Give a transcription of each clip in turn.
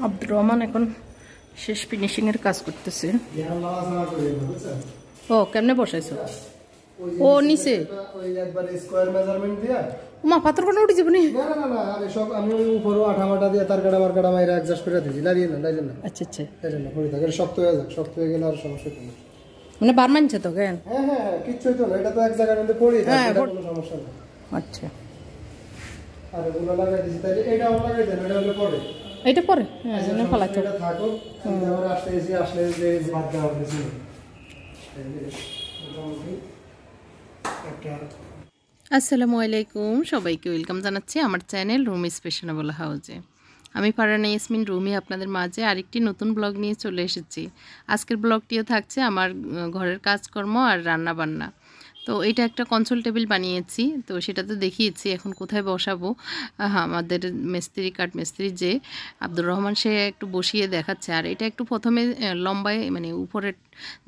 আব্দুর রহমান এখন শেষ ফিনিশিং এর কাজ করতেছে। ও কেমনে বসাইছো? ও নিচে ওই একবার স্কয়ার মেজারমেন্ট দিয়া মা পাথর কোন উঠে যাবনি? না না না না, আরে সব আমি ওই উপরও আঠা মাটা দিয়ে তার কাটা মার কাটা মাইরা অ্যাডজাস্ট করে দিয়েছি। লাইলেন না লাইলেন না। আচ্ছা আচ্ছা, লাইলেন না, পড়ে থাকে শক্ত হয়ে যাক, শক্ত হয়ে গেলে আর সমস্যা নেই। মানে বার মানছে তো কেন? হ্যাঁ হ্যাঁ হ্যাঁ, কিচ্ছুই তো না, এটা তো এক জায়গার মধ্যে পড়েই থাকে, এটা কোনো সমস্যা নেই। আচ্ছা, আর ওগুলো লাগাই দিয়েছি, তাইলে এটা আমার লাগাই দেন, এটা হলে পড়ে। এটা পরে হ্যাঁ এনে ফেলাইতো। এটা থাকো, আমার আসলে যে বাদ দেওয়া হয়েছে একটা। আসসালামু আলাইকুম, সবাইকে ওয়েলকাম জানাচ্ছি আমার চ্যানেল রুমি ফ্যাশনেবল হাউজে। আমি ফারহানা ইয়াসমিন রুমি আপনাদের মাঝে আরেকটি নতুন ব্লগ নিয়ে চলে এসেছি। আজকের ব্লগটিও থাকছে আমার ঘরের কাজকর্ম আর রান্না বান্না। তো এটা একটা কনসোল টেবিল বানিয়েছি, তো সেটা তো দেখিয়েছি। এখন কোথায় বসাবো আমাদের মিস্ত্রি কাঠ মিস্ত্রি যে আব্দুর রহমান, সে একটু বসিয়ে দেখাচ্ছে। আর এটা একটু প্রথমে লম্বায় মানে উপরের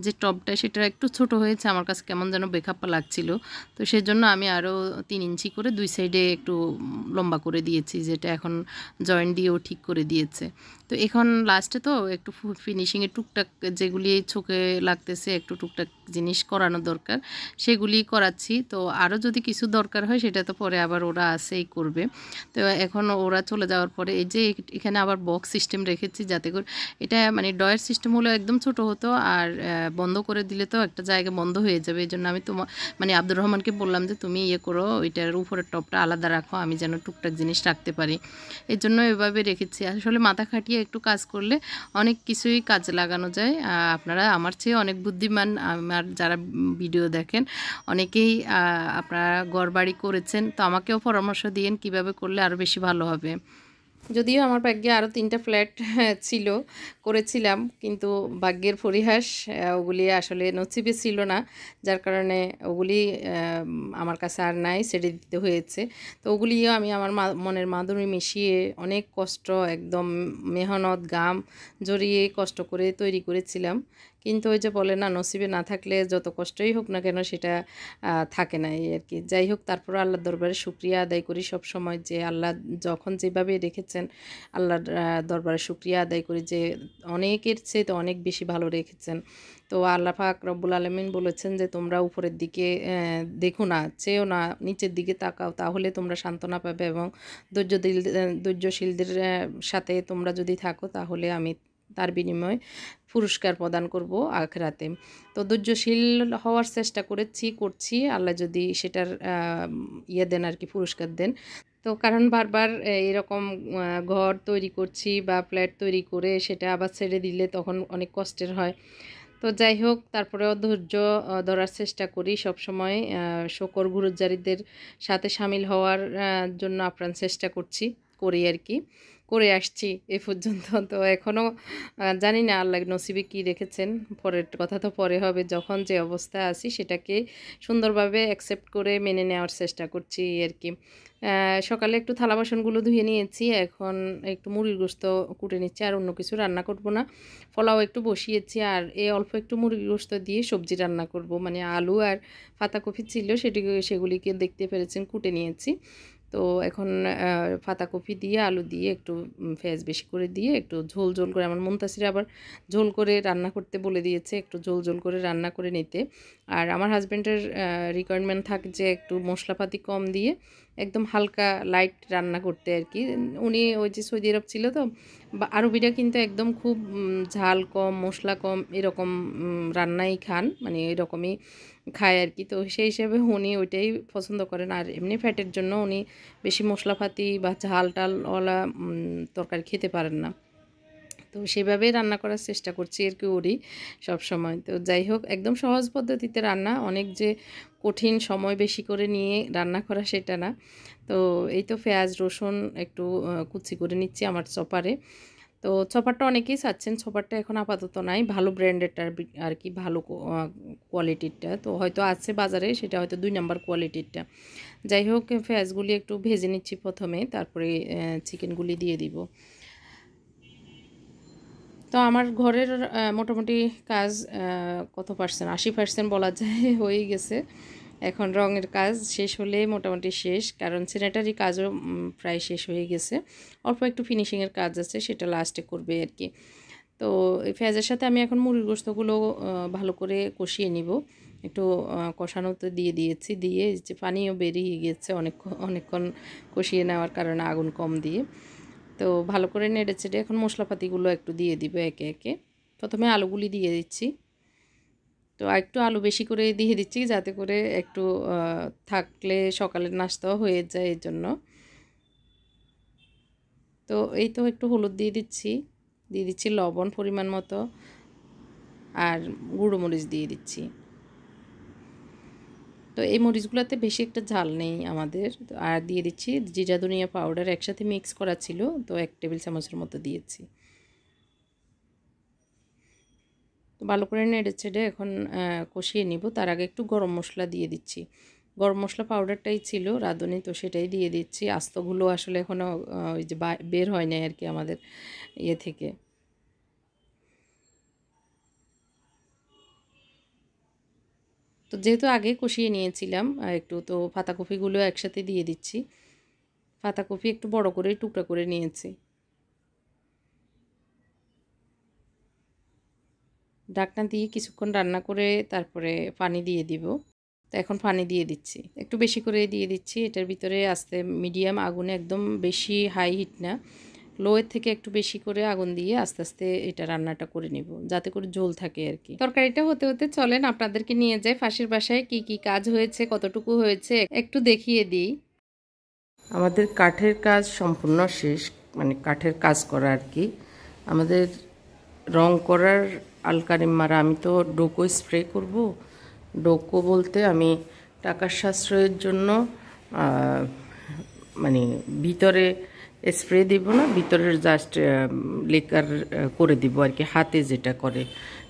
যে টপটা সেটা একটু ছোট হয়েছে, আমার কাছে কেমন যেন বেখাপ্পা লাগছিল। তো সেজন্য আমি আরও 3 ইঞ্চি করে দুই সাইডে একটু লম্বা করে দিয়েছি, যেটা এখন জয়েন্ট দিয়েও ঠিক করে দিয়েছে। তো এখন লাস্টে তো একটু ফিনিশিংয়ে টুকটাক যেগুলি চোখে লাগতেছে, একটু টুকটাক জিনিস করানো দরকার, সেগুলি করাচ্ছি। তো আরও যদি কিছু দরকার হয় সেটা তো পরে আবার ওরা আসেই করবে। তো এখন ওরা চলে যাওয়ার পরে এই যে এখানে আবার বক্স সিস্টেম রেখেছি, যাতে করে এটা মানে ডয়ের সিস্টেম হলো একদম ছোট হতো, আর বন্ধ করে দিলে তো একটা জায়গা বন্ধ হয়ে যাবে। এই জন্য আমি মানে আব্দুর রহমানকে বললাম যে তুমি ইয়ে করো, ওইটার উপরের টপটা আলাদা রাখো, আমি যেন টুকটাক জিনিস রাখতে পারি। এই জন্য এভাবে রেখেছি। আসলে মাথা খাটিয়ে একটু কাজ করলে অনেক কিছুই কাজে লাগানো যায়। আপনারা আমার চেয়ে অনেক বুদ্ধিমান, আমার যারা ভিডিও দেখেন অনেকেই আপনারা ঘরবাড়ি করেছেন, তো আমাকেও পরামর্শ দিয়েন কিভাবে করলে আরও বেশি ভালো হবে। যদিও আমার ভাগ্যে আরও 3টা ফ্ল্যাট ছিল, করেছিলাম, কিন্তু ভাগ্যের পরিহাস ওগুলি আসলে নসিবে ছিল না, যার কারণে ওগুলি আমার কাছে আর নাই, ছেড়ে দিতে হয়েছে। তো ওগুলিও আমি আমার মনের মাধুরী মিশিয়ে অনেক কষ্ট, একদম মেহনত ঘাম জড়িয়ে কষ্ট করে তৈরি করেছিলাম। কিন্তু ওই যে বলে না, নসিবে না থাকলে যত কষ্টই হোক না কেন সেটা থাকে না, এই আর কি। যাই হোক, তারপর আল্লাহর দরবারে শুকরিয়া আদায় করি সব সময়, যে আল্লাহ যখন যেভাবে রেখেছেন আল্লাহর দরবারে শুকরিয়া আদায় করি যে অনেকের চেয়ে তো অনেক বেশি ভালো রেখেছেন। তো আল্লাহ পাক রব্বুল আলামিন বলেছেন যে তোমরা উপরের দিকে দেখো না, চেয়েও না, নিচের দিকে তাকাও, তাহলে তোমরা সান্ত্বনা পাবে, এবং ধৈর্যশীলদের সাথে তোমরা যদি থাকো তাহলে আমি তার বিনিময়ে পুরস্কার প্রদান করব আখিরাতে। তো ধৈর্যশীল হওয়ার চেষ্টা করছি, আল্লাহ যদি সেটার ইয়ে দেন আর কি, পুরস্কার দেন। তো কারণ বারবার এরকম ঘর তৈরি করছি বা ফ্ল্যাট তৈরি করে সেটা আবার ছেড়ে দিলে তখন অনেক কষ্টের হয়। তো যাই হোক, তারপরেও ধৈর্য ধরার চেষ্টা করি সবসময়, শকর গুরুজারিদের সাথে সামিল হওয়ার জন্য আপ্রাণ চেষ্টা করি আর কি, করে আসছি এ পর্যন্ত। তো এখনও জানি না আল্লাহ নসিবে কী রেখেছেন, পরের কথা তো পরে হবে। যখন যে অবস্থা আছি সেটাকে সুন্দরভাবে অ্যাকসেপ্ট করে মেনে নেওয়ার চেষ্টা করছি আর কি। সকালে একটু থালা বাসনগুলো ধুয়ে নিয়েছি, এখন একটু মুরগির গোশত কুটে নিচ্ছি, আর অন্য কিছু রান্না করব না। পোলাও একটু বসিয়েছি, আর অল্প একটু মুরগির গোশত দিয়ে সবজি রান্না করব, মানে আলু আর পাতাকপি ছিল, সেগুলিকে দেখতে পেরেছেন কুটে নিয়েছি। তো এখন পাতাকপি দিয়ে আলু দিয়ে একটু পেঁয়াজ বেশি করে দিয়ে একটু ঝোল ঝোল করে, আমার মুনতাসির আবার ঝোল করে রান্না করতে বলে দিয়েছে, একটু ঝোল ঝোল করে রান্না করে নিতে। আর আমার হাজব্যান্ডের রিকোয়ারমেন্ট থাকে যে একটু মশলাপাতি কম দিয়ে একদম হালকা লাইট রান্না করতে আর কি। উনি ওই যে সৌদি আরব ছিল, তো আরবিরা কিন্তু একদম খুব ঝাল কম মশলা কম এরকম রান্নাই খান, মানে এরকমই খায় আর কি। তো সেই হিসেবে উনি ওইটাই পছন্দ করেন, আর এমনি ফ্যাটের জন্য উনি বেশি মশলাপাতি বা ঝাল টালওয়ালা তরকারি খেতে পারেন না। তো সেভাবেই রান্না করার চেষ্টা করছি আর কি, ওরই সবসময়। তো যাই হোক, একদম সহজ পদ্ধতিতে রান্না, অনেক যে কঠিন সময় বেশি করে নিয়ে রান্না করা সেটা না। তো এই তো পেঁয়াজ রসুন একটু কুচি করে নিচ্ছি আমার চপারে। তো চপারটা অনেকেই চাচ্ছেন, চপারটা এখন আপাতত নাই, ভালো ব্র্যান্ডেডটা আর কি, ভালো কোয়ালিটিরটা তো হয়তো আছে বাজারে, সেটা হয়তো 2 নাম্বার কোয়ালিটিরটা। যাই হোক, পেঁয়াজগুলি একটু ভেজে নিচ্ছি প্রথমে, তারপরে চিকেনগুলি দিয়ে দিব। তো আমার ঘরের মোটামুটি কাজ কত পার্সেন্ট, 80% বলা যায় হয়ে গেছে। এখন রঙের কাজ শেষ হলে মোটামুটি শেষ, কারণ স্যানিটারি কাজও প্রায় শেষ হয়ে গেছে। অল্প একটু ফিনিশিংয়ের কাজ আছে, সেটা লাস্টে করবে আর কি। তো এই পেঁয়াজের সাথে আমি এখন মুরগির গোশতগুলো ভালো করে কষিয়ে নিব। একটু কষানোতে দিয়ে দিয়েছি, দিয়ে যে পানিও বেরিয়ে গেছে অনেকক্ষণ কষিয়ে নেওয়ার কারণে আগুন কম দিয়ে। তো ভালো করে নেড়ে চেড়ে এখন মশলাপাতিগুলো একটু দিয়ে দিব একে একে। প্রথমে আলুগুলি দিয়ে দিচ্ছি। তো একটু আলু বেশি করে দিয়ে দিচ্ছি, যাতে করে একটু থাকলে সকালের নাস্তাও হয়ে যায় এর জন্য। তো এই তো একটু হলুদ দিয়ে দিচ্ছি লবণ পরিমাণ মতো, আর গুঁড়ো মরিচ দিয়ে দিচ্ছি। তো এই মরিচগুলোতে বেশি একটা ঝাল নেই আমাদের। আর দিয়ে দিচ্ছি জিরা ধনিয়া পাউডার, একসাথে মিক্স করা ছিল, তো 1 টেবিল চামচের মতো দিয়েছি। তো ভালো করে নেড়ে চেড়ে এখন কষিয়ে নিব। তার আগে একটু গরম মশলা দিয়ে দিচ্ছি। গরম মশলা পাউডারটাই ছিল রাঁধুনি, তো সেটাই দিয়ে দিচ্ছি। আস্তগুলো আসলে এখনও ওই যে বের হয় নাই আর কি আমাদের ইয়ে থেকে। তো যেহেতু আগে কষিয়ে নিয়েছিলাম একটু, তো পাতাকপিগুলো একসাথে দিয়ে দিচ্ছি। পাতাকপি একটু বড় করে টুকরা করে নিয়েছি। ঢাকনা দিয়ে কিছুক্ষণ রান্না করে তারপরে পানি দিয়ে দিব। তো এখন পানি দিয়ে দিচ্ছি, একটু বেশি করে দিয়ে দিচ্ছি। এটার ভিতরে আস্তে মিডিয়াম আগুনে, একদম বেশি হাই হিট না, লোয়ের থেকে একটু বেশি করে আগুন দিয়ে আস্তে আস্তে এটা রান্নাটা করে নিব, যাতে করে ঝোল থাকে আর কি। তরকারিটা হতে হতে চলেন আপনাদেরকে নিয়ে যাই ফাঁসির বাসায় কি কি কাজ হয়েছে, কতটুকু হয়েছে একটু দেখিয়ে দিই। আমাদের কাঠের কাজ সম্পূর্ণ শেষ, মানে কাঠের কাজ করা আর কি। আমাদের রং করার আলকারিম মারা, আমি তো ডোকো স্প্রে করব। ডোকো বলতে আমি টাকার সাশ্রয়ের জন্য মানে ভিতরে স্প্রে দিব না, ভিতরের জাস্ট লেকার করে দিব আর কি, হাতে যেটা করে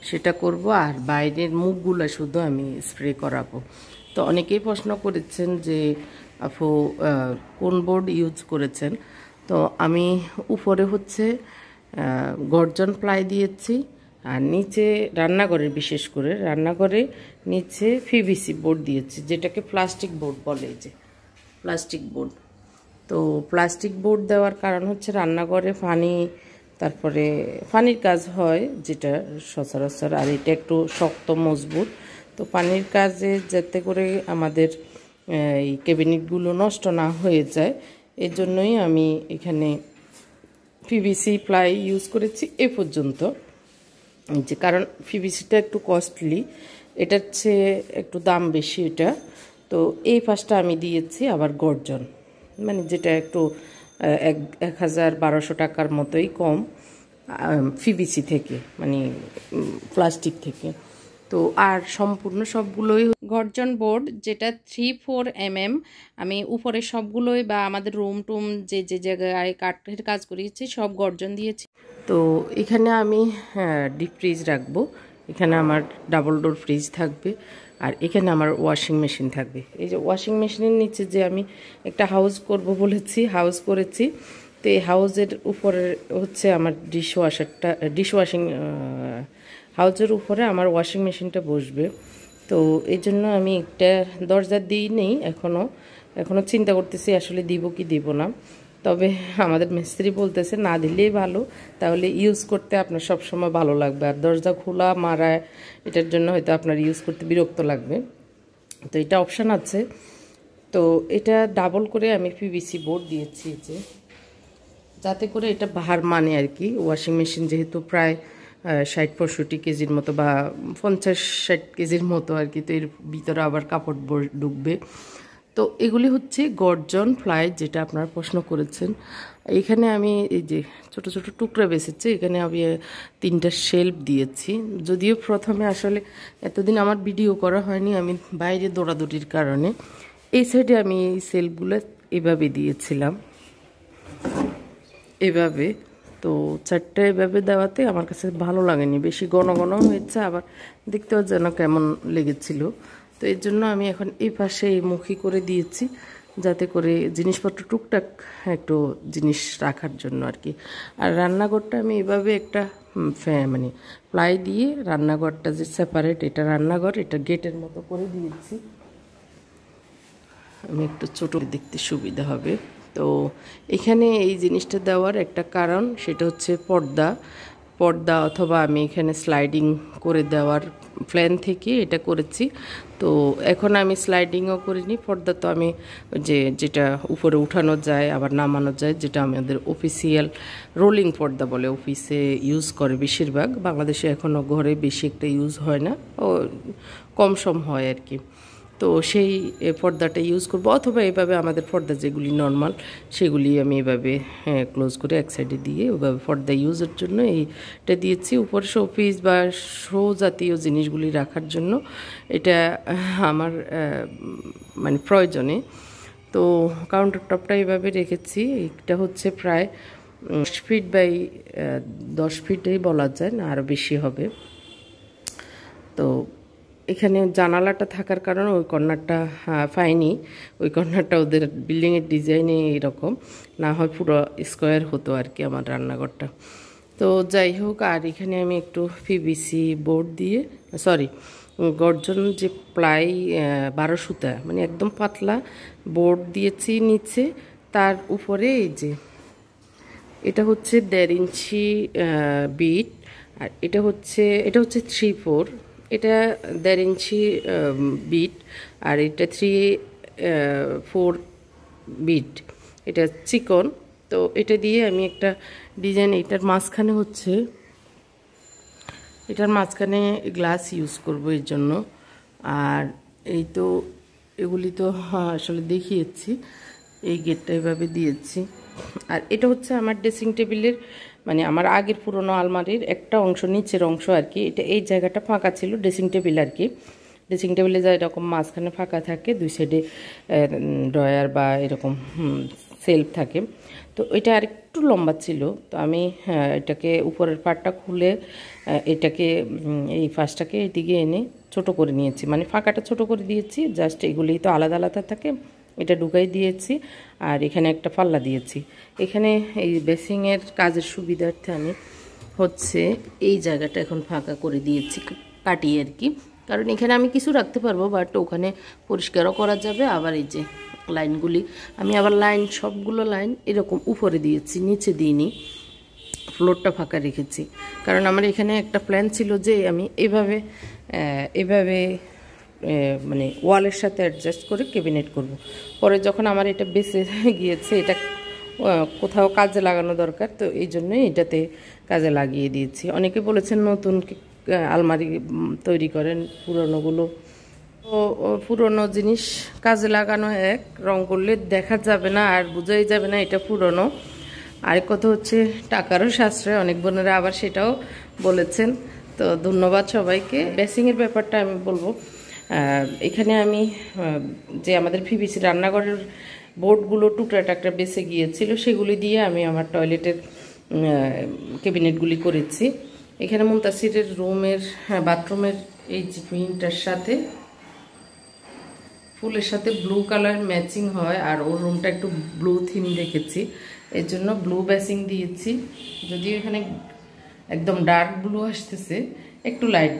সেটা করব। আর বাইরের মুখগুলো শুধু আমি স্প্রে করাবো। তো অনেকেই প্রশ্ন করেছেন যে আপু কোন বোর্ড ইউজ করেছেন। তো আমি উপরে হচ্ছে গর্জন প্লাই দিয়েছি, আর নিচে রান্নাঘরে, বিশেষ করে রান্নাঘরে নিচে পিভিসি বোর্ড দিয়েছি, যেটাকে প্লাস্টিক বোর্ড বলে, যে প্লাস্টিক বোর্ড। তো প্লাস্টিক বোর্ড দেওয়ার কারণ হচ্ছে রান্নাঘরে তারপরে পানির কাজ হয় যেটা সচরাচর, আর এটা একটু শক্ত মজবুত। তো পানির কাজে যাতে করে আমাদের এই ক্যাবিনেটগুলো নষ্ট না হয়ে যায়, এর জন্যই আমি এখানে পিভিসি প্লাই ইউজ করেছি এ পর্যন্ত। যে কারণ পিভিসিটা একটু কস্টলি, এটার চেয়ে একটু দাম বেশি এটা। তো এই পাশটা আমি দিয়েছি আবার গর্জন, মানে যেটা একটু 1,1200 টাকার মতোই কম পিভিসি থেকে, মানে প্লাস্টিক থেকে। তো আর সম্পূর্ণ সবগুলোই গর্জন বোর্ড, যেটা 3-4 mm। আমি উপরে সবগুলোই বা আমাদের রুম টুম যে যে জায়গায় কাঠের কাজ করিয়েছি সব গর্জন দিয়েছি। তো এখানে আমি ডিপ ফ্রিজ রাখবো, এখানে আমার ডাবল ডোর ফ্রিজ থাকবে, আর এখানে আমার ওয়াশিং মেশিন থাকবে। এই যে ওয়াশিং মেশিনের নিচে যে আমি একটা হাউস করব বলেছি, হাউস করেছি। তো এই হাউসের উপরে হচ্ছে আমার ডিশওয়াশিং হাউসের উপরে আমার ওয়াশিং মেশিনটা বসবে। তো এই জন্য আমি একটা দরজা দিই নেই এখনও চিন্তা করতেছি আসলে দিব কি দিব না। তবে আমাদের মিস্ত্রি বলতেছে না দিলেই ভালো, তাহলে ইউজ করতে আপনার সবসময় ভালো লাগবে। আর দরজা খোলা মারা, এটার জন্য হয়তো আপনার ইউজ করতে বিরক্ত লাগবে। তো এটা অপশান আছে। তো এটা ডাবল করে আমি পিভিসি বোর্ড দিয়েছি, যে যাতে করে এটা ভার মানে আর কি। ওয়াশিং মেশিন যেহেতু প্রায় 60-65 কেজির মতো বা 50-60 কেজির মতো আর কি, তো এর ভিতরে আবার কাপড় ঢুকবে। তো এগুলি হচ্ছে গর্জন ফ্লাই, যেটা আপনারা প্রশ্ন করেছেন। এখানে আমি এই যে ছোট ছোট টুকরা বেছেছি, এখানে আমি 3টা শেলফ দিয়েছি। যদিও প্রথমে আসলে এতদিন আমার ভিডিও করা হয়নি, আমি বাইরে দৌড়াদৌড়ির কারণে। এই সাইডে আমি এই সেলফগুলো এভাবে দিয়েছিলাম, এভাবে। তো 4টা এভাবে দেওয়াতে আমার কাছে ভালো লাগেনি, বেশি ঘন ঘন হয়েছে, আবার দেখতেও যেন কেমন লেগেছিল। তো এর জন্য আমি এখন এই পাশে এই মুখী করে দিয়েছি, যাতে করে জিনিসপত্র টুকটাক একটু জিনিস রাখার জন্য আর কি। আর রান্নাঘরটা আমি এভাবে একটা মানে প্লাই দিয়ে রান্নাঘরটা যে সেপারেট, এটা রান্নাঘর, এটা গেটের মতো করে দিয়েছি। আমি একটু ছোট দেখতে সুবিধা হবে। তো এখানে এই জিনিসটা দেওয়ার একটা কারণ, সেটা হচ্ছে পর্দা অথবা আমি এখানে স্লাইডিং করে দেওয়ার প্ল্যান থেকে এটা করেছি। তো এখন আমি স্লাইডিংও করিনি, পর্দা তো আমি যেটা উপরে উঠানো যায় আবার নামানো যায়, যেটা আমাদের অফিসিয়াল রোলিং পর্দা বলে, অফিসে ইউজ করে বেশিরভাগ। বাংলাদেশে এখনও ঘরে বেশি একটা ইউজ হয় না, ও কম সম হয় আর কি। তো সেই পর্দাটা ইউজ করব, অথবা এভাবে আমাদের পর্দা যেগুলি নর্মাল সেগুলি আমি এভাবে ক্লোজ করে এক সাইডে দিয়ে ওইভাবে পর্দা ইউজের জন্য এইটা দিয়েছি। উপরে শোপিস বা শো জাতীয় জিনিসগুলি রাখার জন্য এটা আমার মানে প্রয়োজনে। তো কাউন্টার টপটা এভাবে রেখেছি। এটা হচ্ছে প্রায় 10 ফিট বাই 10 ফিটেই বলা যায়, না আরও বেশি হবে। তো এখানে জানালাটা থাকার কারণে ওই কর্নারটা পাইনি, ওই কর্নারটা ওদের বিল্ডিংয়ের ডিজাইনে এরকম, না হয় পুরো স্কোয়ার হতো আর কি আমার রান্নাঘরটা। তো যাই হোক, আর এখানে আমি একটু পিভিসি বোর্ড দিয়ে, সরি গর্জন যে প্লাই 12 সুতা, মানে একদম পাতলা বোর্ড দিয়েছি নিচে, তার উপরে এই যে এটা হচ্ছে 1.5 ইঞ্চি বিট, আর এটা হচ্ছে 3/4, এটা 1.5 ইঞ্চি বিট, আর এটা 3/4 বিট, এটা চিকন। তো এটা দিয়ে আমি একটা ডিজাইন, এটার মাঝখানে গ্লাস ইউজ করব এর জন্য। আর এই তো এগুলি তো আসলে দেখিয়েছি, এই গেটটা এভাবে দিয়েছি। আর এটা হচ্ছে আমার ড্রেসিং টেবিলের, মানে আমার আগের পুরনো আলমারির একটা অংশ, নিচের অংশ আর কি। এটা এই জায়গাটা ফাঁকা ছিল, ড্রেসিং টেবিল আর কি। ড্রেসিং টেবিলে যা এরকম মাঝখানে ফাঁকা থাকে, দুই সাইডে ড্রয়ার বা এরকম সেলফ থাকে। তো এটা আর একটু লম্বা ছিল, তো আমি এটাকে উপরের পাটটা খুলে এটাকে এই ফার্স্টটাকে এদিকে এনে ছোট করে নিয়েছি, মানে ফাঁকাটা ছোট করে দিয়েছি, জাস্ট এগুলি তো আলাদা আলাদা থাকে, এটা ঢুকাই দিয়েছি। আর এখানে একটা পাল্লা দিয়েছি। এখানে এই বেসিংয়ের কাজের সুবিধার্থে আমি হচ্ছে এই জায়গাটা এখন ফাঁকা করে দিয়েছি কাটিয়ে আর কি, কারণ এখানে আমি কিছু রাখতে পারবো, বাট ওখানে পরিষ্কারও করা যাবে। আবার এই যে লাইনগুলি আমি আবার সবগুলো লাইন এরকম উপরে দিয়েছি, নিচে দিইনি, ফ্লোরটা ফাঁকা রেখেছি। কারণ আমার এখানে একটা প্ল্যান ছিল যে আমি এভাবে মানে ওয়ালের সাথে অ্যাডজাস্ট করে ক্যাবিনেট করব। পরে যখন আমার এটা বেঁচে গিয়েছে, এটা কোথাও কাজে লাগানো দরকার, তো এই জন্যই এটাতে কাজে লাগিয়ে দিয়েছি। অনেকে বলেছেন নতুন আলমারি তৈরি করেন, পুরনোগুলো, তো পুরনো জিনিস কাজে লাগানো এক, রং করলে দেখা যাবে না আর বোঝাই যাবে না এটা পুরনো। আরেক কথা হচ্ছে টাকারও সাশ্রয়, অনেক বোনেরা আবার সেটাও বলেছেন। তো ধন্যবাদ সবাইকে। বেসিংয়ের ব্যাপারটা আমি বলবো, এখানে আমি যে আমাদের পিভিসি রান্নাঘরের বোর্ডগুলো টুকরা টাকরা বেঁচে গিয়েছিল, সেগুলি দিয়ে আমি আমার টয়লেটের ক্যাবিনেটগুলি করেছি। এখানে মুনতাসিরের রুমের বাথরুমের এই যে প্রিন্টার সাথে ফুলের সাথে ব্লু কালার ম্যাচিং হয়, আর ওর রুমটা একটু ব্লু থিম রেখেছি, এর জন্য ব্লু বেসিং দিয়েছি। যদিও এখানে একদম ডার্ক ব্লু আসতেছে, একটু লাইট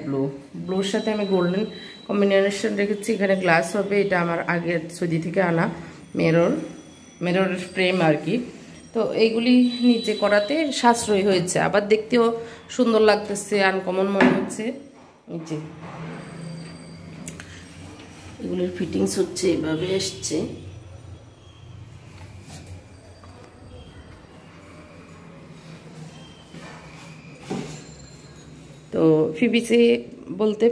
ব্লুর সাথে আমি গোল্ডেন কম্বিনেশন রেখেছি। এখানে গ্লাস হবে, এটা আমার আগের সৌদি থেকে আনা মিরর ফ্রেম আর কি। তো এইগুলি নিচে করাতে সাশ্রয়ী হয়েছে, আবার দেখতেও সুন্দর লাগতেছে, আনকমন মনে হচ্ছে। এই যে এগুলির ফিটিংস হচ্ছে এভাবে এসছে। তো পিভিসি বলতে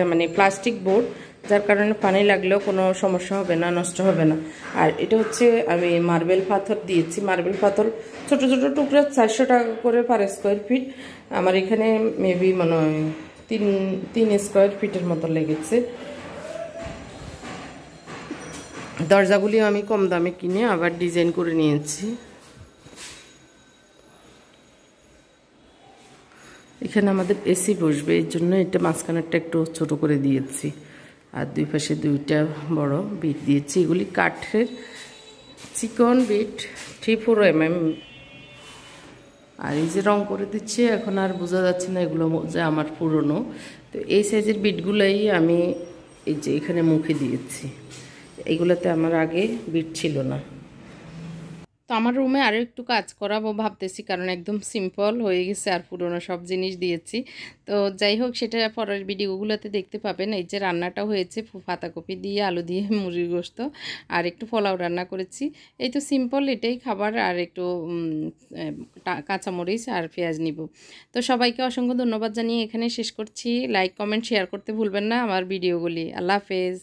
মানে প্লাস্টিক বোর্ড, যার কারণে পানি লাগলেও কোনো সমস্যা হবে না, নষ্ট হবে না। আর এটা হচ্ছে আমি মার্বেল পাথর দিয়েছি, মার্বেল পাথর ছোট ছোট টুকরা 400 টাকা করে পার স্কোয়ার ফিট। আমার এখানে মেবি মনে হয় 3 স্কোয়ার ফিটের মতো লেগেছে। দরজাগুলিও আমি কম দামে কিনে আবার ডিজাইন করে নিয়েছি। এখানে আমাদের এসি বসবে, এর জন্য এটা মাঝখানেরটা একটু ছোট করে দিয়েছি, আর দুই পাশে দুইটা বড় বিট দিয়েছি। এগুলি কাঠের চিকন বিট, 3/4 mm। আর এই যে রং করে দিচ্ছি, এখন আর বোঝা যাচ্ছে না এগুলো যে আমার পুরনো। তো এই সাইজের বিটগুলোই আমি এই যে এখানে মুখে দিয়েছি। এইগুলোতে আমার আগে বিট ছিল না। তো আমার রুমে আরও একটু কাজ করাবো ভাবতেছি, কারণ একদম সিম্পল হয়ে গেছে আর পুরোনো সব জিনিস দিয়েছি। তো যাই হোক, সেটা পরের ভিডিওগুলোতে দেখতে পাবেন। এই যে রান্নাটা হয়েছে পাতাকপি দিয়ে, আলু দিয়ে, মুরগির গোশত আর একটু পোলাও রান্না করেছি। এই তো সিম্পল এটাই খাবার, আর একটু কাঁচামরিচ আর পেঁয়াজ নিব। তো সবাইকে অসংখ্য ধন্যবাদ জানিয়ে এখানে শেষ করছি। লাইক, কমেন্ট, শেয়ার করতে ভুলবেন না আমার ভিডিওগুলি। আল্লাহ হাফেজ।